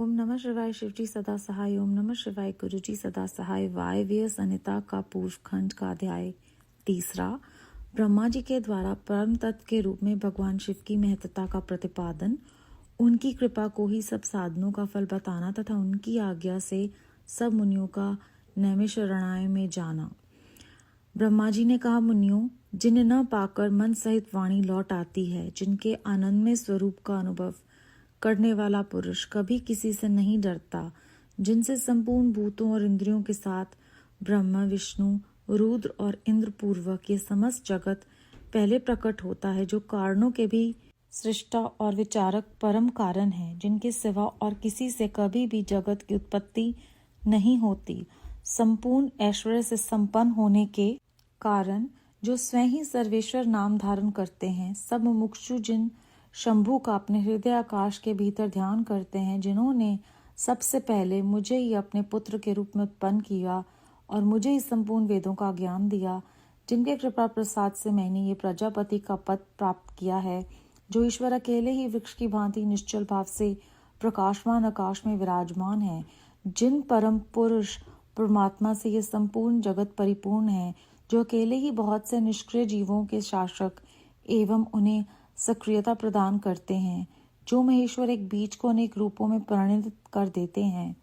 ओम नमः शिवाय शिवजी सदा सहाय। ओम नमः शिवाय गुरुजी सदा सहाय। वायव्य संहिता का पूर्व खंड का अध्याय 3। ब्रह्मा जी के द्वारा परम तत्व के रूप में भगवान शिव की महत्ता का प्रतिपादन, उनकी कृपा को ही सब साधनों का फल बताना तथा उनकी आज्ञा से सब मुनियों का नैमिषारण्य में जाना। ब्रह्मा जी ने कहा, मुनियों, जिन्हें न पाकर मन सहित वाणी लौट आती है, जिनके आनंदमय स्वरूप का अनुभव करने वाला पुरुष कभी किसी से नहीं डरता, जिनसे संपूर्ण भूतों और इंद्रियों के साथ ब्रह्मा, विष्णु, रुद्र और इंद्र पूर्वक ये समस्त जगत पहले प्रकट होता है, जो कारणों के भी सृष्टा और विचारक परम कारण है, जिनके सिवा और किसी से कभी भी जगत की उत्पत्ति नहीं होती, संपूर्ण ऐश्वर्य से संपन्न होने के कारण, जो स्वयं ही सर्वेश्वर नाम धारण करते हैं, सब मुमुक्षु जिन शंभु का अपने हृदय आकाश के भीतर ध्यान करते हैं, जिन्होंने सबसे पहले मुझे ही अपने पुत्र के रूप में उत्पन्न किया और मुझे ही संपूर्ण वेदों का ज्ञान दिया, जिनके कृपा प्रसाद से मैंने ये प्रजापति का पद प्राप्त किया है, जो ईश्वर अकेले ही वृक्ष की भांति निश्चल भाव से प्रकाशमान आकाश में विराजमान है, जिन परम पुरुष परमात्मा से ये संपूर्ण जगत परिपूर्ण है, जो अकेले ही बहुत से निष्क्रिय जीवों के शासक एवं उन्हें सक्रियता प्रदान करते हैं, जो महेश्वर एक बीज को अनेक रूपों में परिणत कर देते हैं,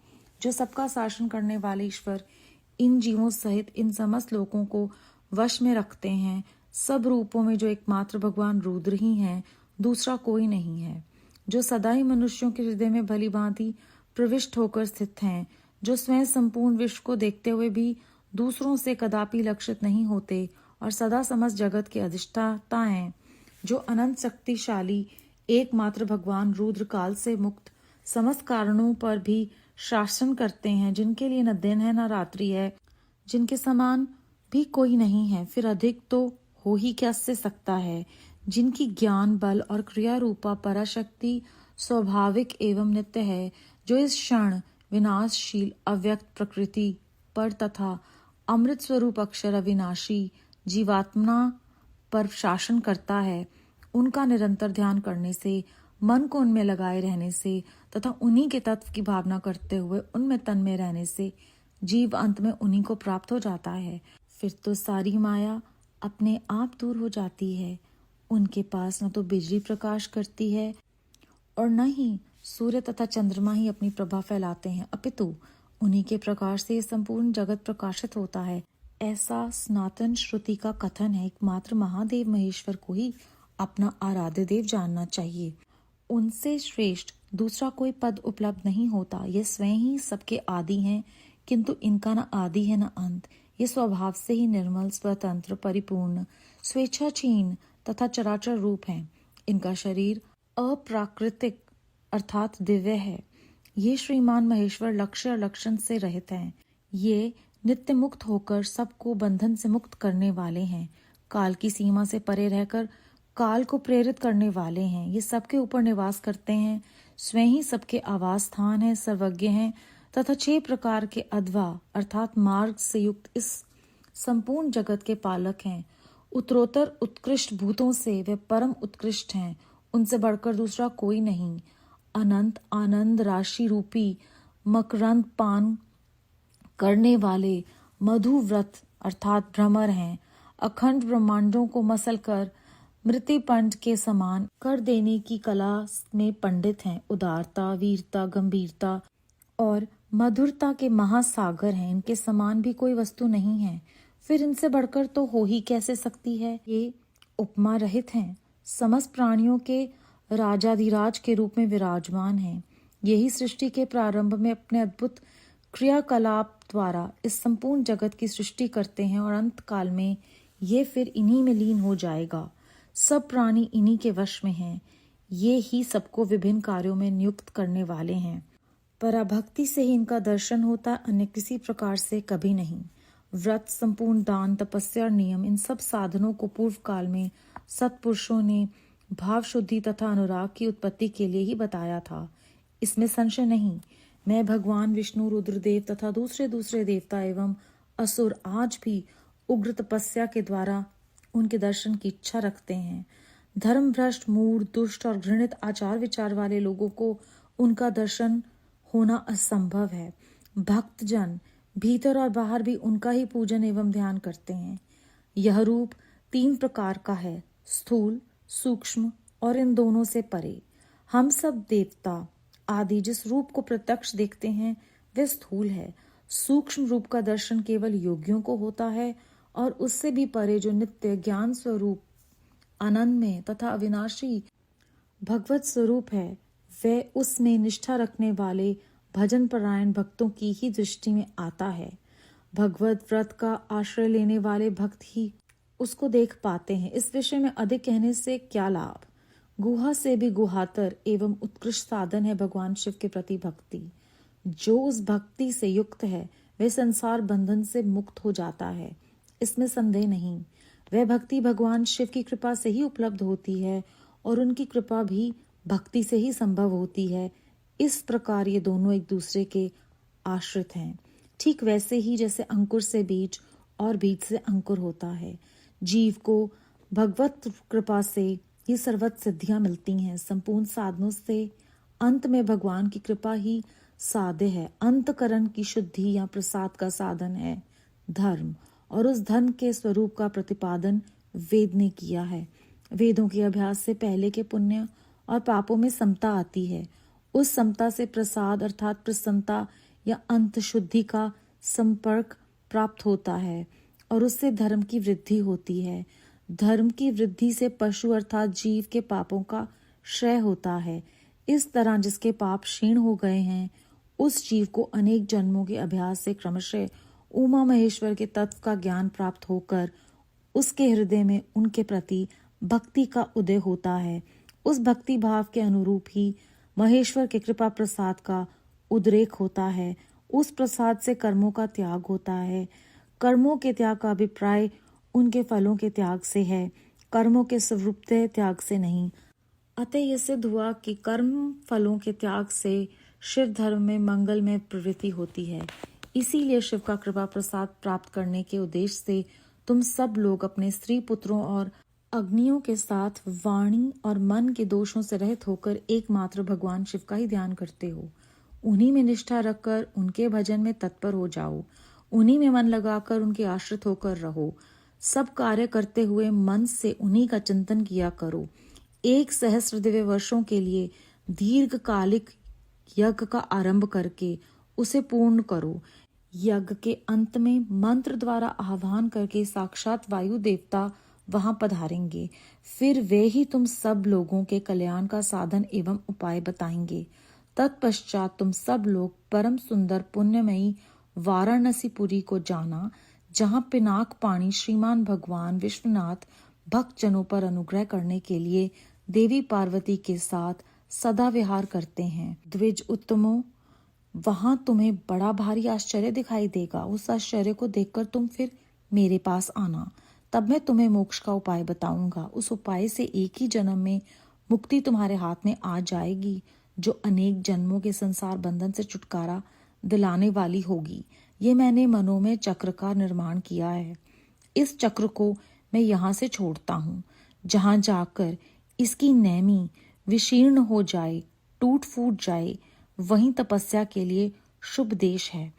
जो सबका शासन करने वाले ईश्वर इन जीवों सहित इन समस्त लोगों को वश में रखते हैं, सब रूपों में जो एकमात्र भगवान रुद्र ही हैं, दूसरा कोई नहीं है, जो सदा ही मनुष्यों के हृदय में भली भांति प्रविष्ट होकर स्थित हैं, जो स्वयं संपूर्ण विश्व को देखते हुए भी दूसरों से कदापि लक्षित नहीं होते और सदा समस्त जगत के अधिष्ठाता हैं, जो अनंत शक्तिशाली एकमात्र भगवान रुद्र काल से मुक्त समस्त कारणों पर भी शासन करते हैं, जिनके लिए न दिन है न रात्रि है, जिनके समान भी कोई नहीं है, फिर अधिक तो हो ही क्या से सकता है, जिनकी ज्ञान बल और क्रिया रूपा पराशक्ति स्वाभाविक एवं नित्य है, जो इस क्षण विनाशशील अव्यक्त प्रकृति पर तथा अमृत स्वरूप अक्षर अविनाशी जीवात्मा पर शासन करता है। उनका निरंतर ध्यान करने से, मन को उनमें लगाए रहने से तथा उन्हीं के तत्व की भावना करते हुए उनमें तन में रहने से जीव अंत में उन्हीं को प्राप्त हो जाता है। फिर तो सारी माया अपने आप दूर हो जाती है। उनके पास न तो बिजली प्रकाश करती है और न ही सूर्य तथा चंद्रमा ही अपनी प्रभा फैलाते हैं, अपितु उन्हीं के प्रकाश से संपूर्ण जगत प्रकाशित होता है। ऐसा सनातन श्रुति का कथन है। एकमात्र महादेव महेश्वर को ही अपना आराध्य देव जानना चाहिए। उनसे श्रेष्ठ दूसरा कोई पद उपलब्ध नहीं होता। ये स्वयं ही सबके आदि हैं, किंतु इनका न आदि है न अंत। ये स्वभाव से ही निर्मल, स्वतंत्र, परिपूर्ण, स्वेच्छाचीन तथा चराचर रूप हैं। इनका शरीर अप्राकृतिक अर्थात दिव्य है। ये श्रीमान महेश्वर लक्ष्य और लक्षण से रहित हैं। ये नित्य मुक्त होकर सबको बंधन से मुक्त करने वाले हैं। काल की सीमा से परे रहकर काल को प्रेरित करने वाले हैं। ये सबके ऊपर निवास करते हैं, स्वयं ही सबके आवास स्थान है, सर्वज्ञ हैं तथा 6 प्रकार के अध्वा अर्थात मार्ग से युक्त इस संपूर्ण जगत के पालक हैं। उत्तरोत्तर उत्कृष्ट भूतों से वे परम उत्कृष्ट हैं, उनसे बढ़कर दूसरा कोई नहीं। अनंत आनंद राशि रूपी मकरंद पान करने वाले मधुव्रत अर्थात भ्रमर हैं। अखंड ब्रह्मांडों को मसल कर मृतिपंड के समान कर देने की कला में पंडित हैं। उदारता, वीरता, गंभीरता और मधुरता के महासागर हैं। इनके समान भी कोई वस्तु नहीं है, फिर इनसे बढ़कर तो हो ही कैसे सकती है। ये उपमा रहित हैं, समस्त प्राणियों के राजाधिराज के रूप में विराजमान हैं। यही सृष्टि के प्रारंभ में अपने अद्भुत क्रियाकलाप द्वारा इस संपूर्ण जगत की सृष्टि करते हैं और अंत काल में ये फिर इन्हीं में लीन हो जाएगा। सब प्राणी इन्हीं के वश में हैं। ये ही सबको विभिन्न कार्यों में नियुक्त करने वाले हैं। पराभक्ति से ही इनका दर्शन होता, अन्य किसी प्रकार से कभी नहीं। व्रत, संपूर्ण दान, तपस्या और नियम, इन सब साधनों को पूर्व काल में सत्पुरुषों ने भाव शुद्धि तथा अनुराग की उत्पत्ति के लिए ही बताया था। इसमें संशय नहीं। मैं भगवान विष्णु, रुद्रदेव तथा दूसरे देवता एवं असुर आज भी उग्र तपस्या के द्वारा उनके दर्शन की इच्छा रखते हैं। धर्म भ्रष्ट, मूढ़, दुष्ट और घृणित आचार विचार वाले लोगों को उनका दर्शन होना असंभव है। भक्तजन भीतर और बाहर भी उनका ही पूजन एवं ध्यान करते हैं। यह रूप 3 प्रकार का है, स्थूल, सूक्ष्म और इन दोनों से परे। हम सब देवता आदि जिस रूप को प्रत्यक्ष देखते हैं वह स्थूल है। सूक्ष्म रूप का दर्शन केवल योगियों को होता है और उससे भी परे जो नित्य ज्ञान स्वरूप अनन्य तथा अविनाशी भगवत स्वरूप है, वह उसमें निष्ठा रखने वाले भजन परायण भक्तों की ही दृष्टि में आता है। भगवत व्रत का आश्रय लेने वाले भक्त ही उसको देख पाते हैं। इस विषय में अधिक कहने से क्या लाभ। गुहा से भी गुहातर एवं उत्कृष्ट साधन है भगवान शिव के प्रति भक्ति। जो उस भक्ति से युक्त है वह संसार बंधन से मुक्त हो जाता है, इसमें संदेह नहीं। वह भक्ति भगवान शिव की कृपा से ही उपलब्ध होती है और उनकी कृपा भी भक्ति से ही संभव होती है। इस प्रकार ये दोनों एक दूसरे के आश्रित हैं। ठीक वैसे ही जैसे अंकुर से बीज और बीज से अंकुर होता है। जीव को भगवत कृपा से ही सर्वत्र सिद्धियां मिलती हैं। संपूर्ण साधनों से अंत में भगवान की कृपा ही साध्य है। अंतकरण की शुद्धि या प्रसाद का साधन है धर्म, और उस धर्म के स्वरूप का प्रतिपादन वेद ने किया है। वेदों के अभ्यास से पहले के पुण्य और पापों में समता आती है। उस समता से प्रसाद अर्थात प्रसन्नता या अंत शुद्धि का संपर्क प्राप्त होता है और उससे धर्म की वृद्धि होती है। धर्म की वृद्धि से पशु अर्थात जीव के पापों का क्षय होता है। इस तरह जिसके पाप क्षीण हो गए हैं उस जीव को अनेक जन्मों के अभ्यास से क्रमशः उमा महेश्वर के तत्व का ज्ञान प्राप्त होकर उसके हृदय में उनके प्रति भक्ति का उदय होता है। उस भक्ति भाव के अनुरूप ही महेश्वर के कृपा प्रसाद का उद्रेक होता है। उस प्रसाद से कर्मों का त्याग होता है। कर्मों के त्याग का अभिप्राय उनके फलों के त्याग से है, कर्मों के स्वरूपतः त्याग से नहीं। अतः यह सिद्ध हुआ कि कर्म फलों के त्याग से शिव धर्म में मंगल में प्रवृत्ति होती है। इसीलिए शिव का कृपा प्रसाद प्राप्त करने के उद्देश्य से तुम सब लोग अपने स्त्री पुत्रों और अग्नियों के साथ वाणी और मन के दोषों से रहित होकर एकमात्र भगवान शिव का ही ध्यान करते हो। उन्हीं में निष्ठा रखकर उनके भजन में तत्पर हो जाओ। उन्हीं में मन लगाकर उनके आश्रित होकर रहो। सब कार्य करते हुए मन से उन्हीं का चिंतन किया करो। 1,000 दिव्य वर्षों के लिए दीर्घकालिक यज्ञ का आरंभ करके उसे पूर्ण करो। यज्ञ के अंत में मंत्र द्वारा आह्वान करके साक्षात वायु देवता वहां पधारेंगे। फिर वे ही तुम सब लोगों के कल्याण का साधन एवं उपाय बताएंगे। तत्पश्चात तुम सब लोग परम सुंदर पुण्यमयी वाराणसीपुरी को जाना, जहां पिनाक पाणी श्रीमान भगवान विश्वनाथ भक्त जनों पर अनुग्रह करने के लिए देवी पार्वती के साथ सदा विहार करते हैं। द्विज उत्तमों, वहां तुम्हें बड़ा भारी आश्चर्य दिखाई देगा। उस आश्चर्य को देखकर तुम फिर मेरे पास आना, तब मैं तुम्हें मोक्ष का उपाय बताऊंगा। उस उपाय से एक ही जन्म में मुक्ति तुम्हारे हाथ में आ जाएगी, जो अनेक जन्मों के संसार बंधन से छुटकारा दिलाने वाली होगी। ये मैंने मनों में चक्र का निर्माण किया है। इस चक्र को मैं यहाँ से छोड़ता हूँ। जहाँ जाकर इसकी नैमी विशीर्ण हो जाए, टूट फूट जाए, वहीं तपस्या के लिए शुभ देश है।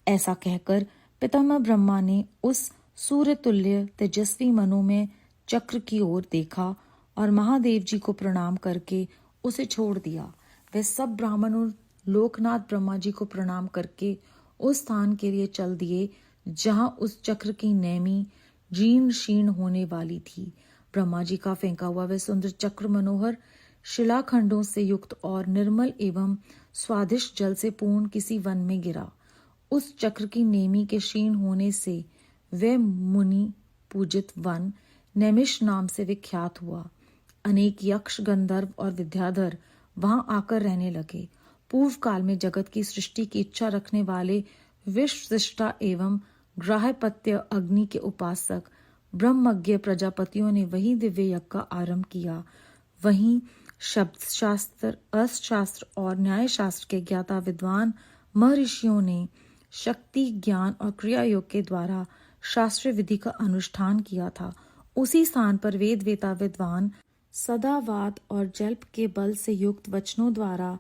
ऐसा कहकर पितामह ब्रह्मा ने उस सूर्य तुल्य तेजस्वी मनु में चक्र की ओर देखा और महादेव जी को प्रणाम करके उसे छोड़ दिया। वे सब ब्राह्मणों लोकनाथ ब्रह्मा जी को प्रणाम करके उस स्थान के लिए चल दिए जहां उस चक्र की नैमी जीर्ण शीर्ण होने वाली थी। ब्रह्मा जी का फेंका हुआ वह सुंदर चक्र मनोहर शिलाखंडों से युक्त और निर्मल एवं स्वादिष्ट जल से पूर्ण किसी वन में गिरा। उस चक्र की नेमी के क्षीण होने से वह मुनि पूजित वन नैमिष नाम से विख्यात हुआ। अनेक यक्ष, गंधर्व और विद्याधर वहां आकर रहने लगे। पूर्व काल में जगत की सृष्टि की इच्छा रखने वाले विश्वसिष्टा एवं ग्राह्यपत्य अग्नि के उपासक ब्रह्मज्ञ प्रजापतियों ने वही दिव्य यज्ञ का आरंभ किया। वहीं शब्द शास्त्र, अस्त्र शास्त्र और न्याय शास्त्र के ज्ञाता विद्वान महर्षियों ने शक्ति, ज्ञान और क्रिया योग के द्वारा शास्त्रीय विधि का अनुष्ठान किया था। उसी स्थान पर वेद वेता विद्वान सदावाद और जल्प के बल से युक्त वचनों द्वारा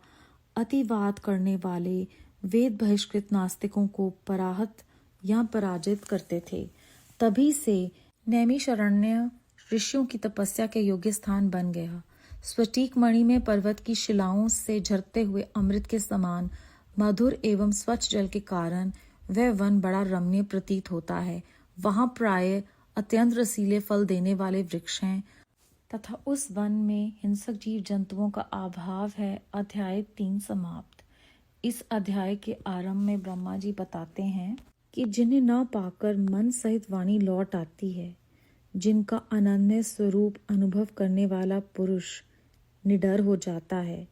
अतिवाद करने वाले वेद बहिष्कृत नास्तिकों को पराहत या पराजित करते थे। तभी से नैमिषारण्य ऋषियों की तपस्या के योग्य स्थान बन गया। स्फटिक मणि में पर्वत की शिलाओं से झरते हुए अमृत के समान मधुर एवं स्वच्छ जल के कारण वह वन बड़ा रमणीय प्रतीत होता है। वहां प्राय अत्यंत रसीले फल देने वाले वृक्ष हैं तथा उस वन में हिंसक जीव जंतुओं का अभाव है। अध्याय 3 समाप्त। इस अध्याय के आरंभ में ब्रह्मा जी बताते हैं कि जिन्हें न पाकर मन सहित वाणी लौट आती है, जिनका अनन्य स्वरूप अनुभव करने वाला पुरुष निडर हो जाता है,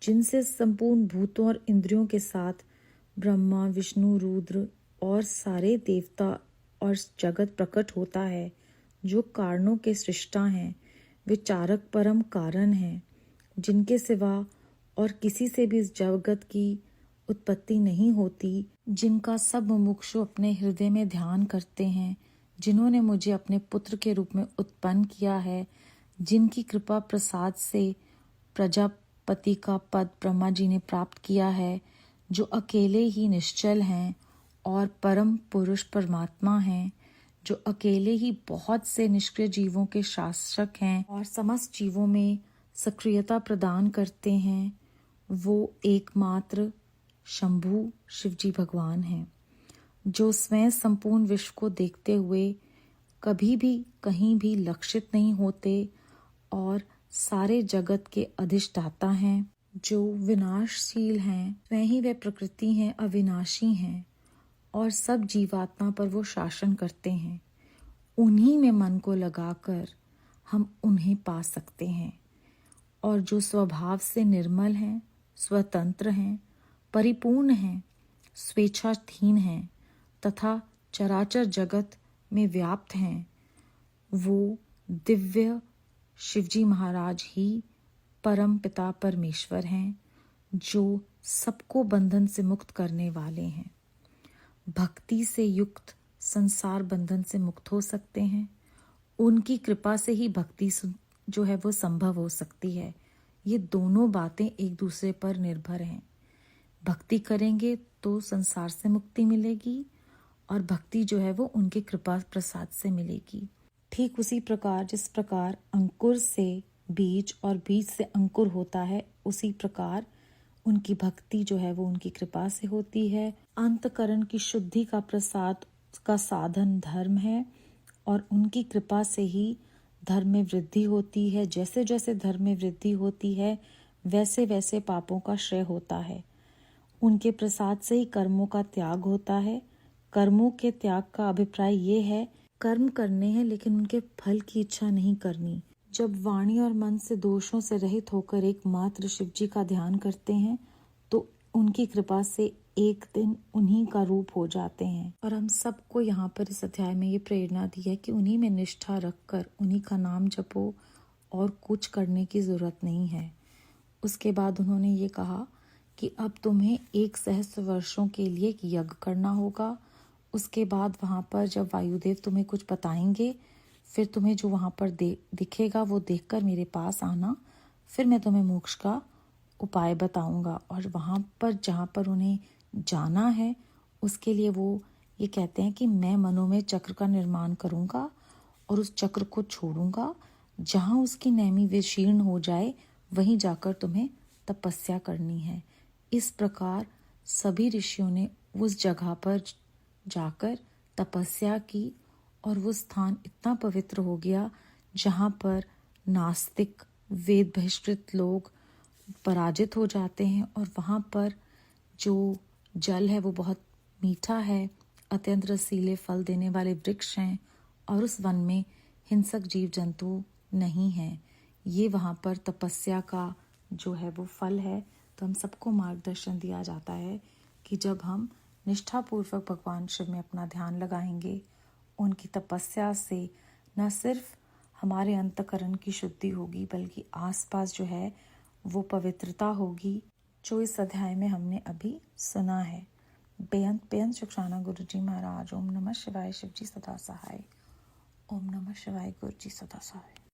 जिनसे संपूर्ण भूतों और इंद्रियों के साथ ब्रह्मा विष्णु रुद्र और सारे देवता और जगत प्रकट होता है, जो कारणों के सृष्टा हैं, विचारक परम कारण हैं, जिनके सिवा और किसी से भी इस जगत की उत्पत्ति नहीं होती, जिनका सब मुमुक्षु अपने हृदय में ध्यान करते हैं, जिन्होंने मुझे अपने पुत्र के रूप में उत्पन्न किया है, जिनकी कृपा प्रसाद से प्रजापति का पद ब्रह्मा जी ने प्राप्त किया है, जो अकेले ही निश्चल हैं और परम पुरुष परमात्मा हैं, जो अकेले ही बहुत से निष्क्रिय जीवों के शासक हैं और समस्त जीवों में सक्रियता प्रदान करते हैं, वो एकमात्र शंभु शिवजी भगवान हैं, जो स्वयं संपूर्ण विश्व को देखते हुए कभी भी कहीं भी लक्षित नहीं होते और सारे जगत के अधिष्ठाता हैं, जो विनाशशील हैं। स्वयं ही वे प्रकृति हैं, अविनाशी हैं और सब जीवात्मा पर वो शासन करते हैं। उन्हीं में मन को लगाकर हम उन्हें पा सकते हैं और जो स्वभाव से निर्मल हैं, स्वतंत्र हैं, परिपूर्ण हैं, स्वेच्छाधीन हैं तथा चराचर जगत में व्याप्त हैं, वो दिव्य शिवजी महाराज ही परम पिता परमेश्वर हैं, जो सबको बंधन से मुक्त करने वाले हैं। भक्ति से युक्त संसार बंधन से मुक्त हो सकते हैं। उनकी कृपा से ही भक्ति जो है वो संभव हो सकती है। ये दोनों बातें एक दूसरे पर निर्भर हैं। भक्ति करेंगे तो संसार से मुक्ति मिलेगी और भक्ति जो है वो उनके कृपा प्रसाद से मिलेगी। ठीक उसी प्रकार जिस प्रकार अंकुर से बीज और बीज से अंकुर होता है, उसी प्रकार उनकी भक्ति जो है वो उनकी कृपा से होती है। अंतकरण की शुद्धि का प्रसाद का साधन धर्म है और उनकी कृपा से ही धर्म में वृद्धि होती है। जैसे जैसे धर्म में वृद्धि होती है, वैसे वैसे पापों का क्षय होता है। उनके प्रसाद से ही कर्मों का त्याग होता है। कर्मों के त्याग का अभिप्राय ये है, कर्म करने हैं लेकिन उनके फल की इच्छा नहीं करनी। जब वाणी और मन से दोषों से रहित होकर एकमात्र शिव जी का ध्यान करते हैं, तो उनकी कृपा से एक दिन उन्हीं का रूप हो जाते हैं। और हम सबको यहाँ पर इस अध्याय में ये प्रेरणा दी है कि उन्हीं में निष्ठा रखकर उन्हीं का नाम जपो और कुछ करने की जरूरत नहीं है। उसके बाद उन्होंने ये कहा कि अब तुम्हें 1 सहस्त्र वर्षों के लिए एक यज्ञ करना होगा। उसके बाद वहाँ पर जब वायुदेव तुम्हें कुछ बताएंगे, फिर तुम्हें जो वहाँ पर दिखेगा वो देखकर मेरे पास आना, फिर मैं तुम्हें मोक्ष का उपाय बताऊंगा। और वहाँ पर जहाँ पर उन्हें जाना है, उसके लिए वो ये कहते हैं कि मैं मनोमय चक्र का निर्माण करूंगा और उस चक्र को छोड़ूंगा। जहाँ उसकी नैमी विशीर्ण हो जाए, वहीं जाकर तुम्हें तपस्या करनी है। इस प्रकार सभी ऋषियों ने उस जगह पर जाकर तपस्या की और वो स्थान इतना पवित्र हो गया जहाँ पर नास्तिक वेद बहिष्कृत लोग पराजित हो जाते हैं। और वहाँ पर जो जल है वो बहुत मीठा है, अत्यंत रसीले फल देने वाले वृक्ष हैं और उस वन में हिंसक जीव जंतु नहीं हैं। ये वहाँ पर तपस्या का जो है वो फल है। तो हम सबको मार्गदर्शन दिया जाता है कि जब हम निष्ठापूर्वक भगवान शिव में अपना ध्यान लगाएंगे, उनकी तपस्या से न सिर्फ हमारे अंतकरण की शुद्धि होगी, बल्कि आसपास जो है वो पवित्रता होगी, जो इस अध्याय में हमने अभी सुना है। बेअंत शुक्राना गुरु जी महाराज। ओम नमः शिवाय। शिव जी सदा सहाय। ओम नमः शिवाय। गुरु जी सदा सहाय।